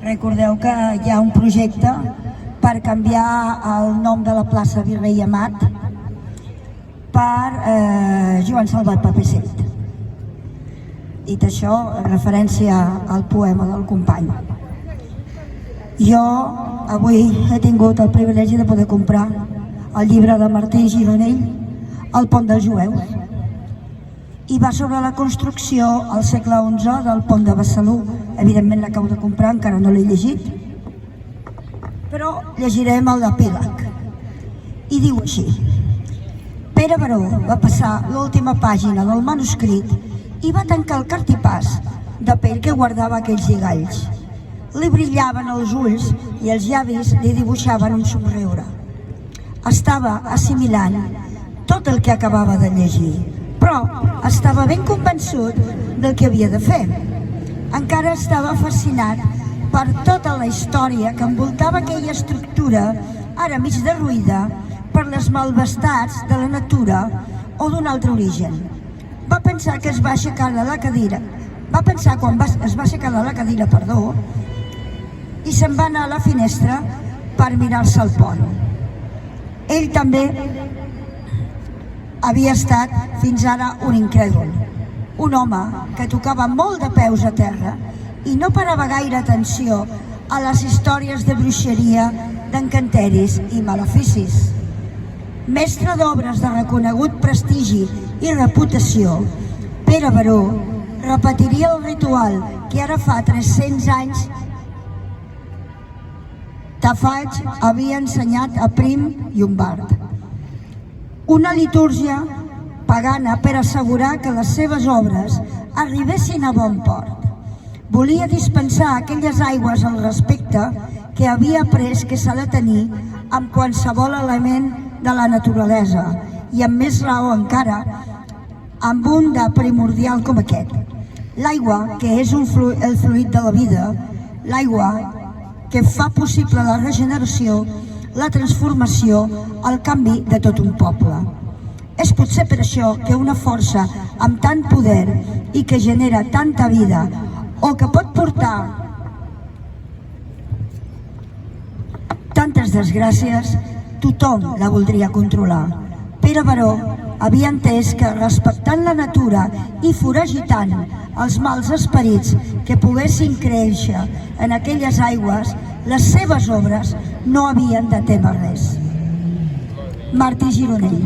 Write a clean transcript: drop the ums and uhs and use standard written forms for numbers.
Recordeu que hi ha un projecte per canviar el nom de la plaça Virrei Amat per Joan Salvat Papeset. Dit això, en referència al poema del company. Jo avui he tingut el privilegi de poder comprar el llibre de Martí Gironell, El pont dels jueus, i va sobre la construcció al segle XI del pont de Besalú. Evidentment l'acabo de comprar, encara no l'he llegit, però llegirem el d'epíleg. I diu així: Pere Baró va passar l'última pàgina del manuscrit i va tancar el cartipàs de pell que guardava aquells lligalls. Li brillaven els ulls i els llavis li dibuixaven un somriure. Estava assimilant tot el que acabava de llegir, però estava ben convençut del que havia de fer. Encara estava fascinat per tota la història que envoltava aquella estructura, ara mig derruïda, per les malvestats de la natura o d'un altre origen. Va pensar que es va aixecar de la cadira, es va aixecar de la cadira, i se'n va anar a la finestra per mirar-se el pont. Ell també havia estat fins ara un incrèdul, un home que tocava molt de peus a terra i no parava gaire atenció a les històries de bruixeria, d'encanteris i maleficis. Mestre d'obres de reconegut prestigi i reputació, Pere Baró repetiria el ritual que ara fa 300 anys Taffaig havia ensenyat a Prim i Umbart. Una litúrgia pagana per assegurar que les seves obres arribessin a bon port. Volia dispensar aquelles aigües al respecte que havia après que s'ha de tenir amb qualsevol element de la naturalesa, i amb més raó encara amb un de primordial com aquest. L'aigua, que és el fluid de la vida, l'aigua que fa possible la regeneració, la transformació, el canvi de tot un poble. És potser per això que una força amb tant poder i que genera tanta vida, o que pot portar tantes desgràcies, tothom la voldria controlar. Pere Baró havia entès que respectant la natura i foragitant els mals esperits que poguessin créixer en aquelles aigües, les seves obres no havien de témer res. Martí Gironell.